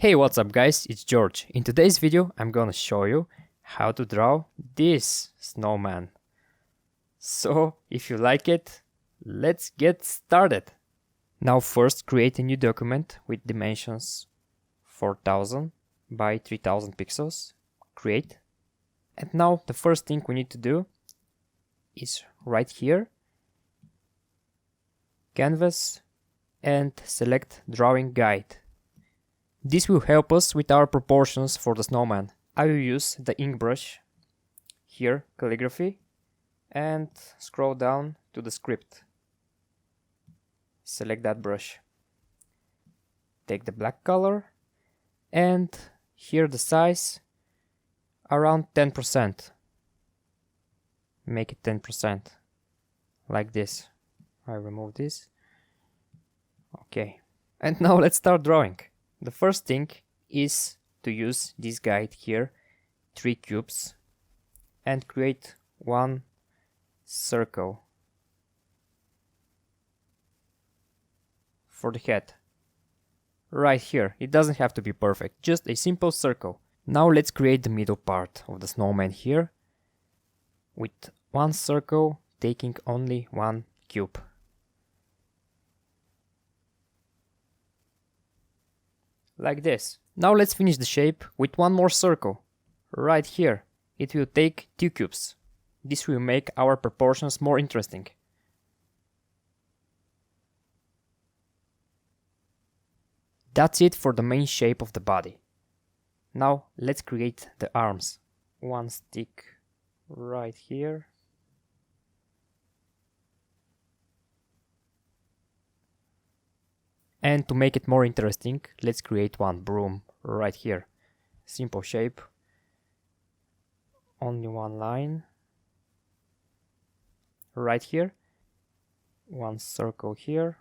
Hey, what's up guys, it's George. In today's video I'm gonna show you how to draw this snowman. So if you like it, let's get started. Now first create a new document with dimensions 4000 by 3000 pixels. Create. And now the first thing we need to do is right here, canvas, and select drawing guide. This will help us with our proportions for the snowman. I will use the ink brush, here calligraphy, and scroll down to the script. Select that brush. Take the black color and here the size around 10%. Make it 10%, like this. I remove this. Okay, and now let's start drawing. The first thing is to use this guide here, 3 cubes, and create one circle for the head. Right here, it doesn't have to be perfect, just a simple circle. Now let's create the middle part of the snowman here, with one circle taking only one cube. Like this. Now let's finish the shape with one more circle. Right here. It will take 2 cubes. This will make our proportions more interesting. That's it for the main shape of the body. Now let's create the arms. One stick right here. And to make it more interesting, let's create one broom right here. Simple shape. Only one line. Right here. One circle here.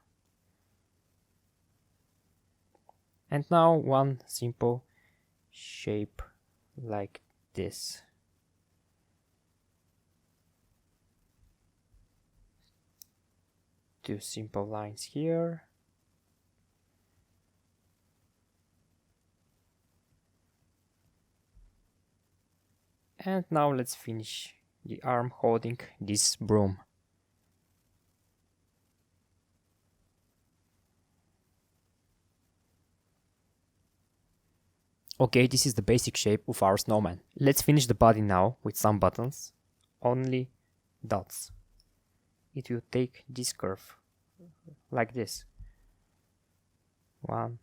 And now one simple shape like this. Two simple lines here. And now let's finish the arm holding this broom. Okay, this is the basic shape of our snowman. Let's finish the body now with some buttons. Only dots. It will take this curve, like this. 1,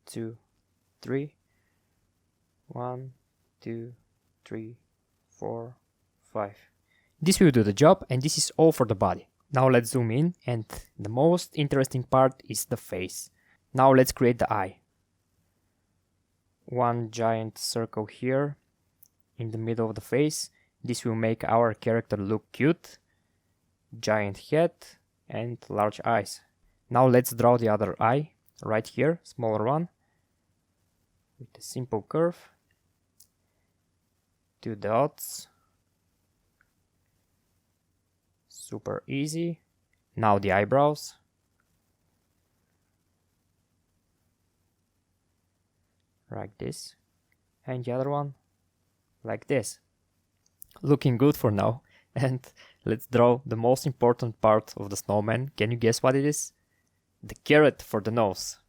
2, 3. 1, 2, 3, 4, 5. This will do the job, and this is all for the body. Now let's zoom in, and the most interesting part is the face. Now let's create the eye. One giant circle here in the middle of the face. This will make our character look cute. Giant head and large eyes. Now let's draw the other eye right here, smaller one, with a simple curve. 2 dots. Super easy. Now the eyebrows. Like this. And the other one like this. Looking good for now. And let's draw the most important part of the snowman. Can you guess what it is? The carrot for the nose.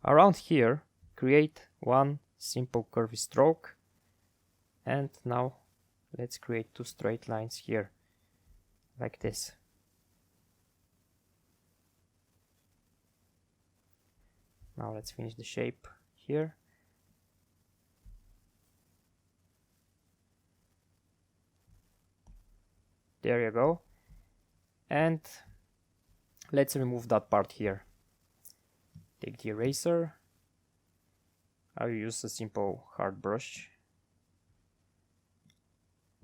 Around here, create one simple curvy stroke. And now let's create 2 straight lines here, like this. Now let's finish the shape here. There you go. And let's remove that part here. Take the eraser. I will use a simple hard brush.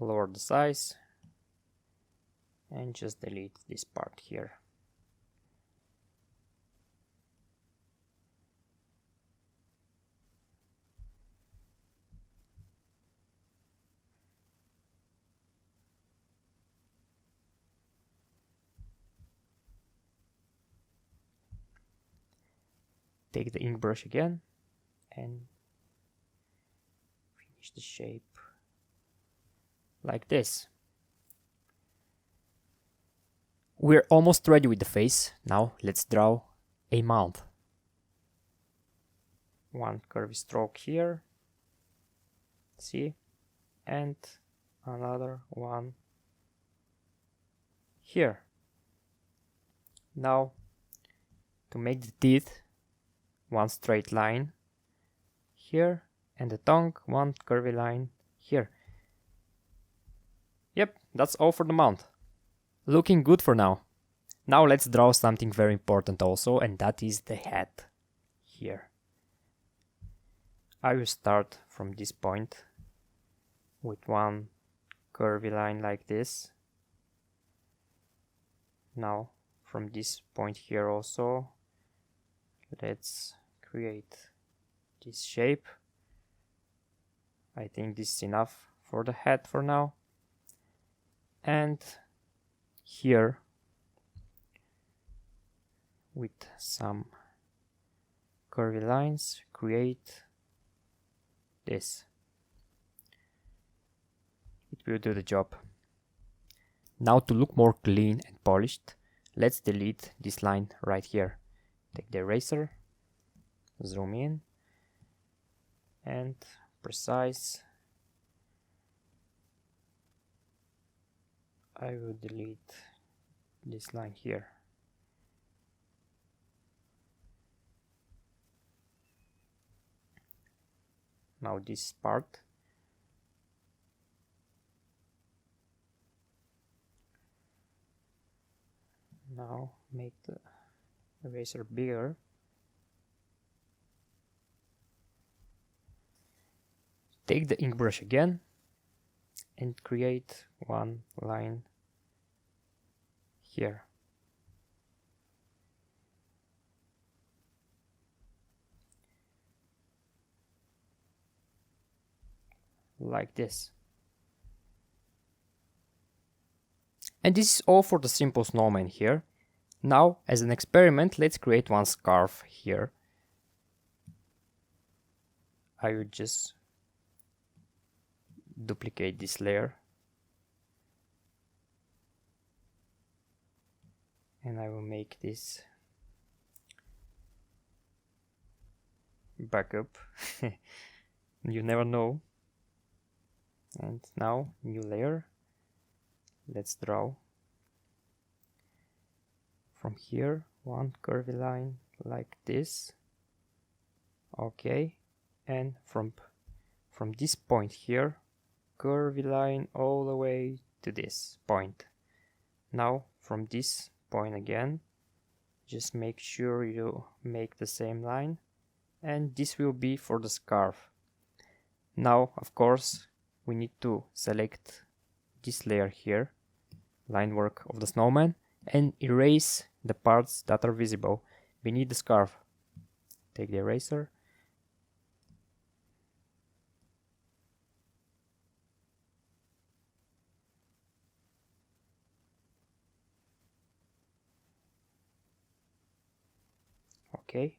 Lower the size and just delete this part here. Take the ink brush again and finish the shape like this. We're almost ready with the face. Now let's draw a mouth. One curvy stroke here, see, and another one here. Now to make the teeth, one straight line here, and the tongue, one curvy line here. Yep, that's all for the mouth. Looking good for now. Now let's draw something very important also, and that is the head here. I will start from this point with one curvy line like this. Now from this point here also, let's create this shape. I think this is enough for the head for now. And here, with some curvy lines, create this. It will do the job. Now to look more clean and polished, let's delete this line right here. Take the eraser, zoom in, and precise. I will delete this line here. Now this part. Now make the eraser bigger. Take the ink brush again and create one line here. Like this. And this is all for the simple snowman here. Now, as an experiment, let's create one scarf here. I will just duplicate this layer. And I will make this backup. You never know. And now, new layer. Let's draw from here one curvy line like this. Okay, and from this point here, curvy line all the way to this point. Now from this point again, just make sure you make the same line, and this will be for the scarf. Now of course we need to select this layer here, line work of the snowman, and erase the parts that are visible beneath the scarf. Take the eraser, okay.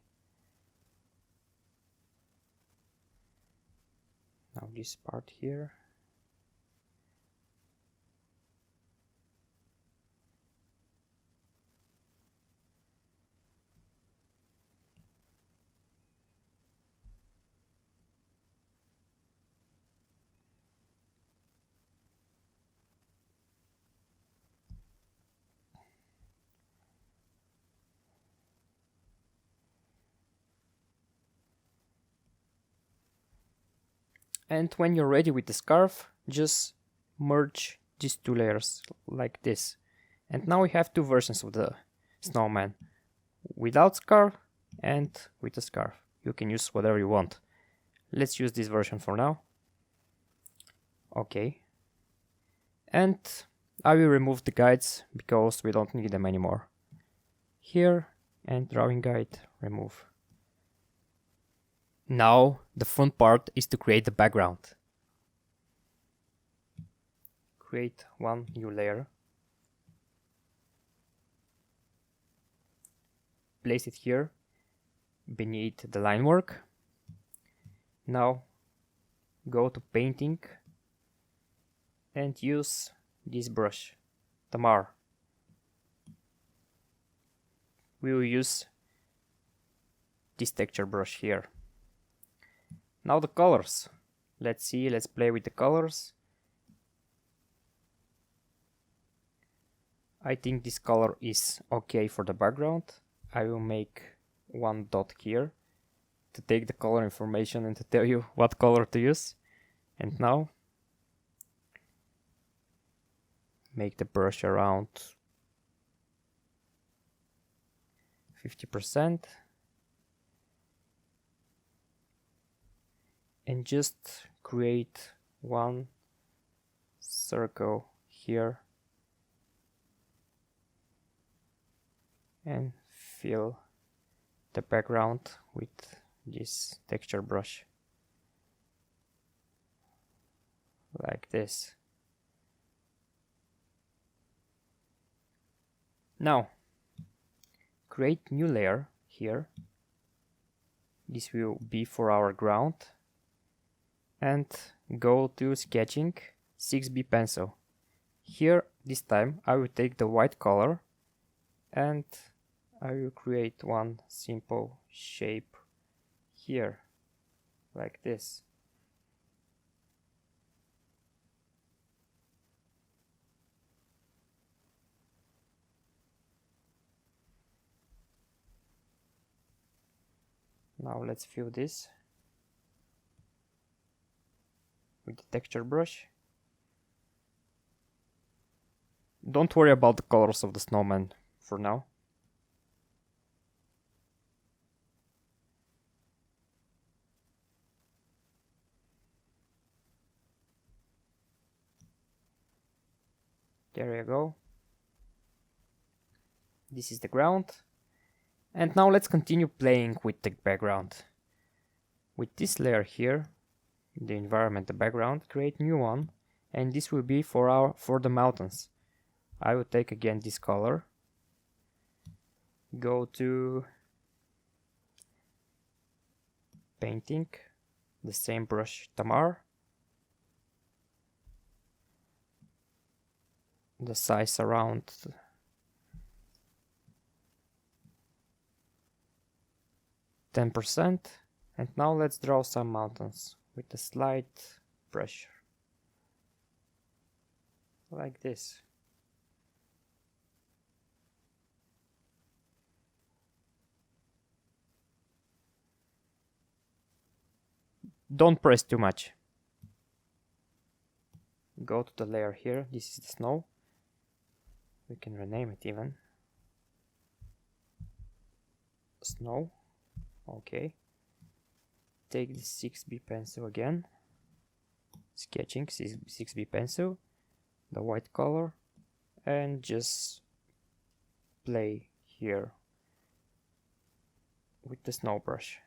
Now this part here. And when you're ready with the scarf, just merge these two layers like this. And now we have two versions of the snowman, without scarf and with a scarf. You can use whatever you want. Let's use this version for now. Okay. And I will remove the guides because we don't need them anymore. Here, and drawing guide, remove. Now the fun part is to create the background. Create one new layer. Place it here. beneath the line work. Now go to painting and use this brush, Tamar. We will use this texture brush here. Now the colors. Let's see, let's play with the colors. I think this color is okay for the background. I will make one dot here to take the color information and to tell you what color to use. And now make the brush around 50% and just create one circle here and fill the background with this texture brush like this. Now create new layer here. This will be for our ground, and go to sketching, 6B pencil. Here this time I will take the white color and I will create one simple shape here like this. Now let's fill this with the texture brush. Don't worry about the colors of the snowman for now. There you go. This is the ground. And now let's continue playing with the background. With this layer here, the environment, the background, create new one, and this will be for the mountains. I will take again this color, go to painting, the same brush Tamar, the size around 10%, and now let's draw some mountains with a slight pressure like this. Don't press too much. Go to the layer here. This is the snow. We can rename it even. Snow. Okay. Take the 6B pencil again. Sketching 6B pencil. The white color. And just play here with the snow brush.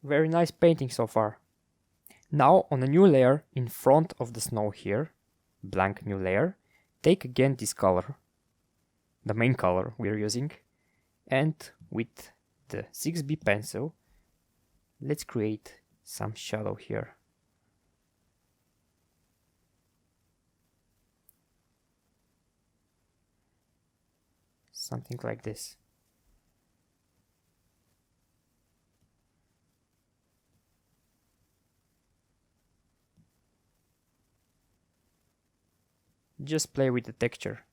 Very nice painting so far. Now on a new layer in front of the snow here, blank new layer, take again this color, the main color we're using, and with the 6B pencil, let's create some shadow here. Something like this. Just play with the texture.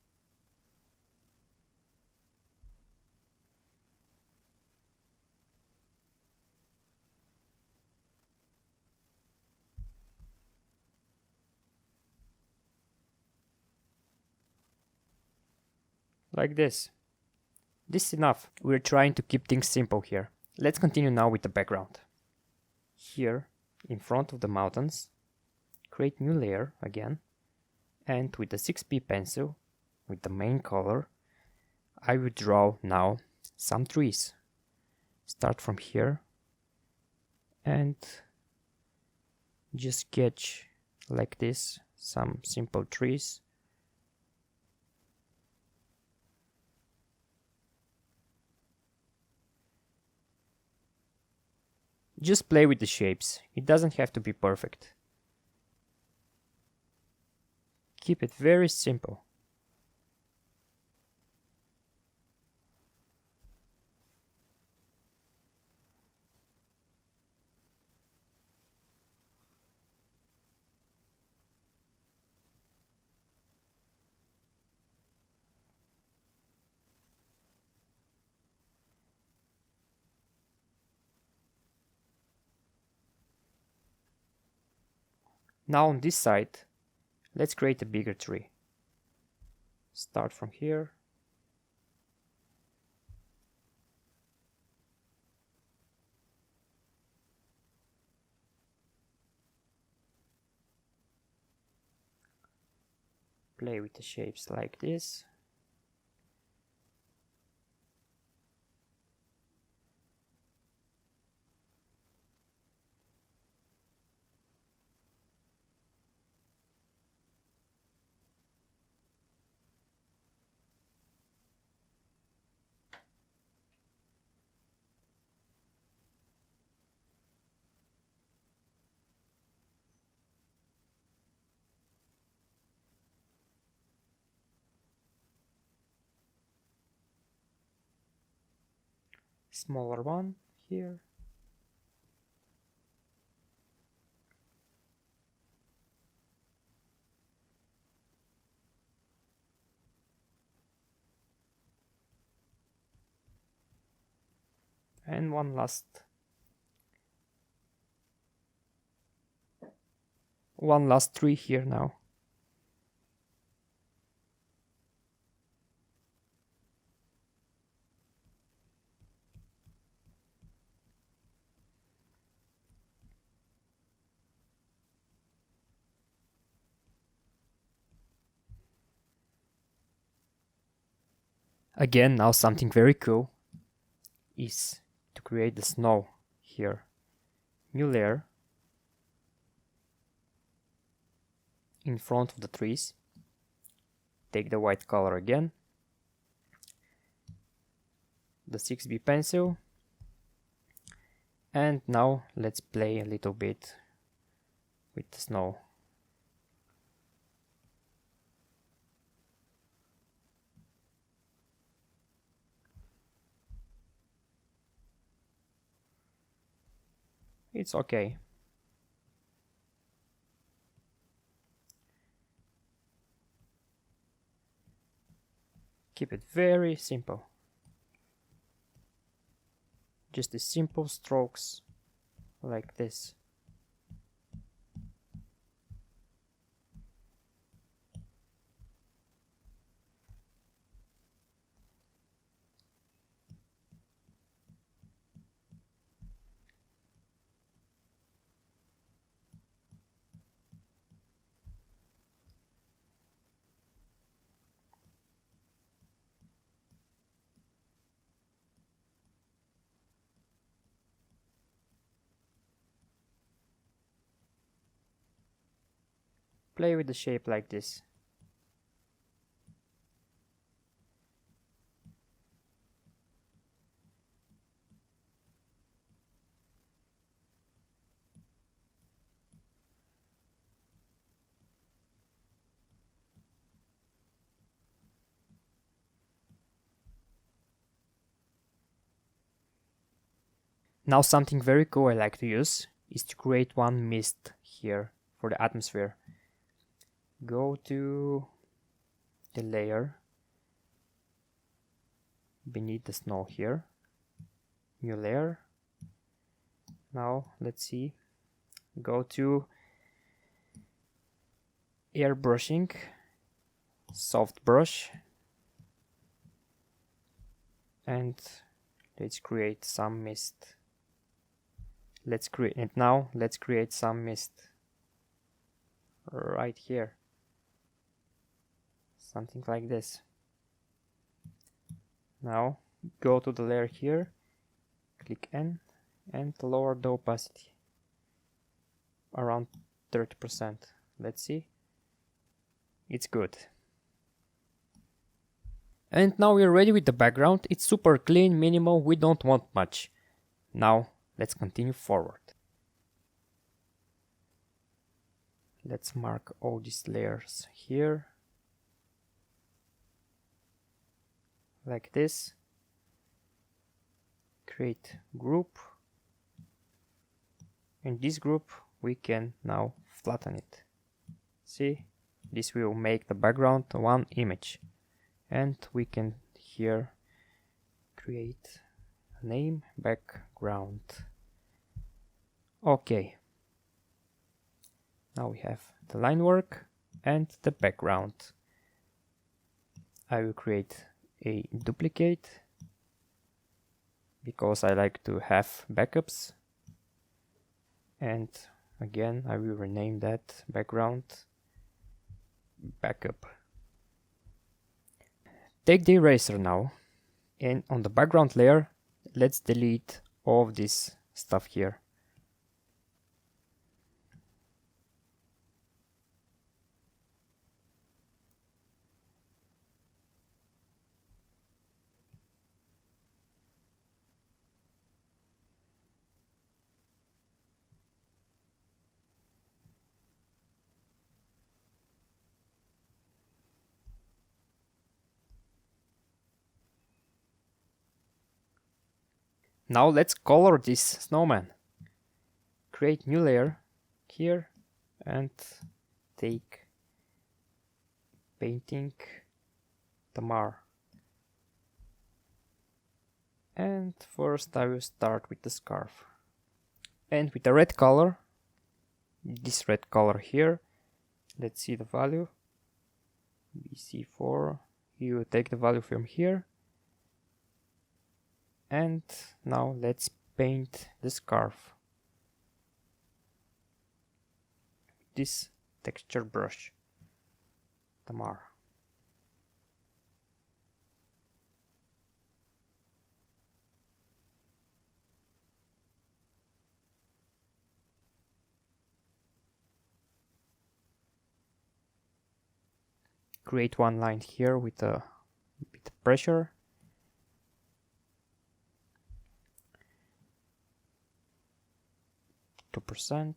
Like this. This is enough. We're trying to keep things simple here. Let's continue now with the background. Here, in front of the mountains, create new layer again. And with the 6B pencil, with the main color, I will draw now some trees. Start from here and just sketch like this, some simple trees. Just play with the shapes, it doesn't have to be perfect. Keep it very simple. Now on this side, let's create a bigger tree. Start from here. Play with the shapes like this. Smaller one here. And one last tree here now. Again, now something very cool is to create the snow here. New layer in front of the trees. Take the white color again, the 6B pencil, and now let's play a little bit with the snow. It's okay. Keep it very simple. Just the simple strokes like this. Play with the shape like this. Now something very cool I like to use is to create one mist here for the atmosphere. Go to the layer beneath the snow here. New layer. Now let's see. Go to airbrushing, soft brush, and let's create some mist. Let's create some mist right here. Something like this. Now go to the layer here, click N, and lower the opacity around 30%, Let's see. It's good. And now we're ready with the background. It's super clean, minimal, we don't want much. Now let's continue forward. Let's mark all these layers here. Like this. Create group. In this group we can now flatten it. See? This will make the background one image. And we can here create a name background. Okay. Now we have the line work and the background. I will create a duplicate because I like to have backups. And again, I will rename that background backup. Take the eraser now, and on the background layer, let's delete all of this stuff here. Now let's color this snowman. Create new layer here and take painting Tamar. And first I will start with the scarf. And with the red color, this red color here, let's see the value. BC4, you take the value from here. And now let's paint the scarf. This texture brush, Tamar. Create one line here with a bit of pressure. %.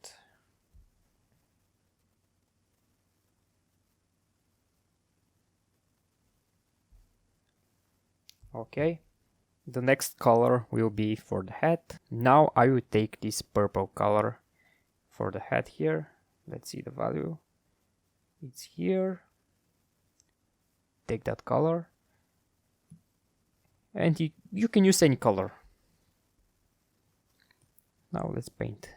Okay, the next color will be for the head. Now I will take this purple color for the head here. Let's see the value. It's here. Take that color. And you can use any color. Now let's paint.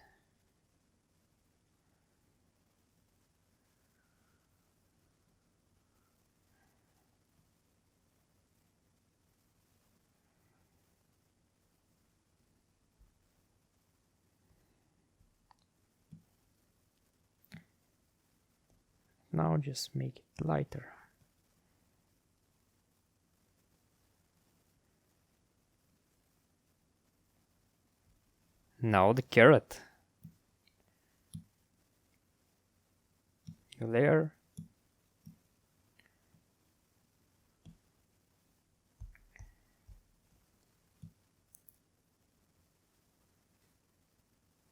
Now just make it lighter. Now the carrot. New layer.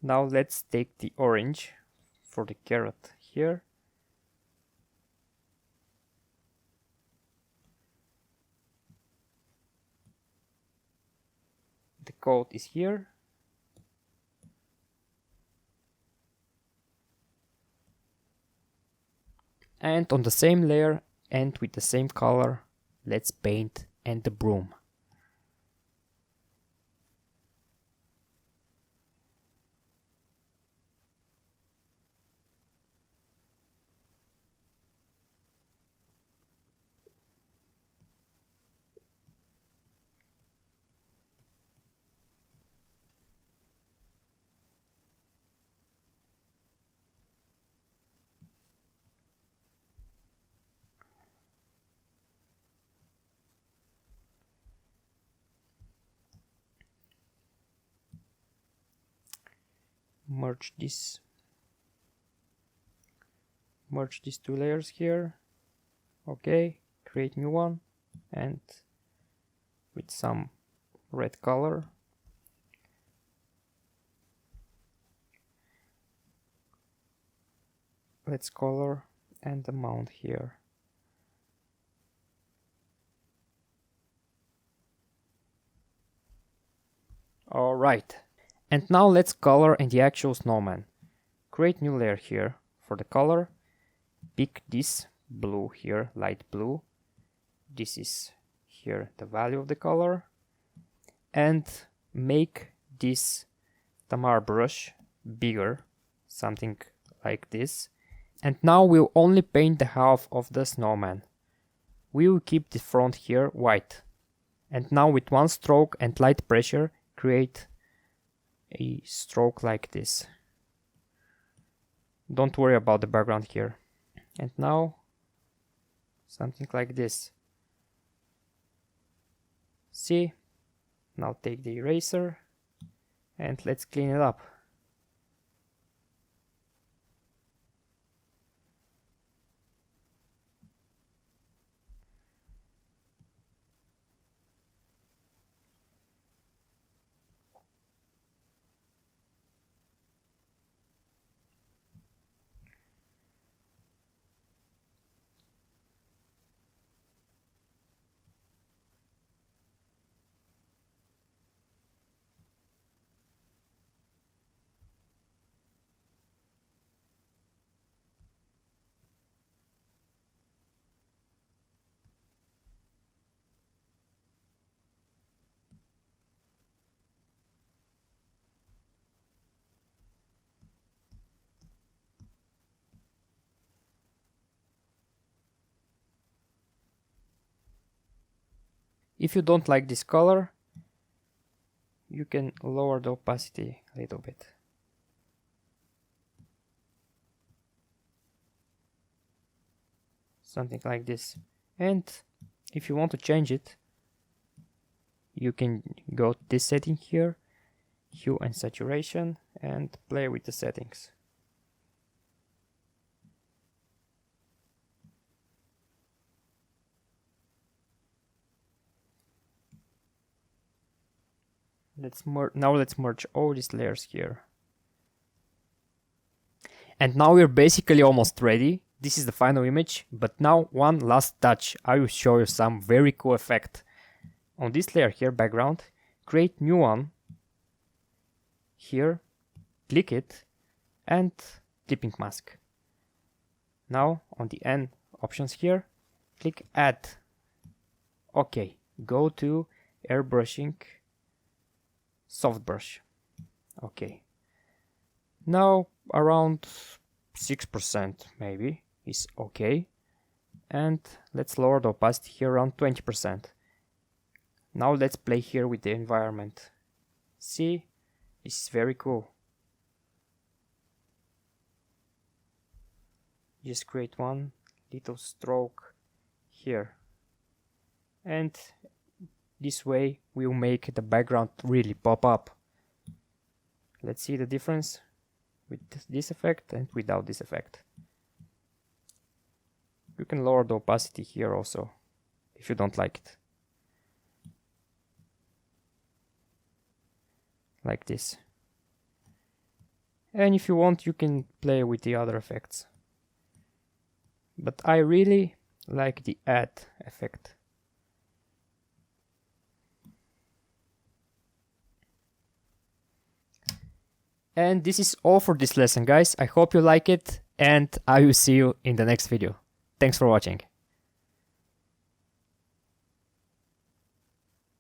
Now let's take the orange for the carrot here. The code is here. And on the same layer and with the same color, let's paint and the broom. Merge this merge these two layers here. Okay, create new one, and with some red color. Let's color and the mount here. Alright, and now let's color in the actual snowman. Create new layer here for the color. Pick this blue here, light blue. This is here the value of the color. And make this Tamar brush bigger, something like this. And now we'll only paint the half of the snowman. We will keep the front here white. And now with one stroke and light pressure, create a stroke like this. Don't worry about the background here. And now something like this. See? Now take the eraser and let's clean it up. If you don't like this color, you can lower the opacity a little bit. Something like this. And if you want to change it, you can go to this setting here, hue and saturation, and play with the settings. Now let's merge all these layers here. And now we're basically almost ready. This is the final image, but now one last touch. I will show you some very cool effect. On this layer here, background, create new one. Here, click it, and clipping mask. Now on the end options here, click add. Okay, go to airbrushing, soft brush. Okay. Now around 6% maybe is okay. And let's lower the opacity here around 20%. Now let's play here with the environment. See, this is very cool. Just create one little stroke here. And this way we'll make the background really pop up. Let's see the difference with this effect and without this effect. You can lower the opacity here also if you don't like it. Like this. And if you want, you can play with the other effects. But I really like the add effect. And this is all for this lesson, guys. I hope you like it, and I will see you in the next video. Thanks for watching.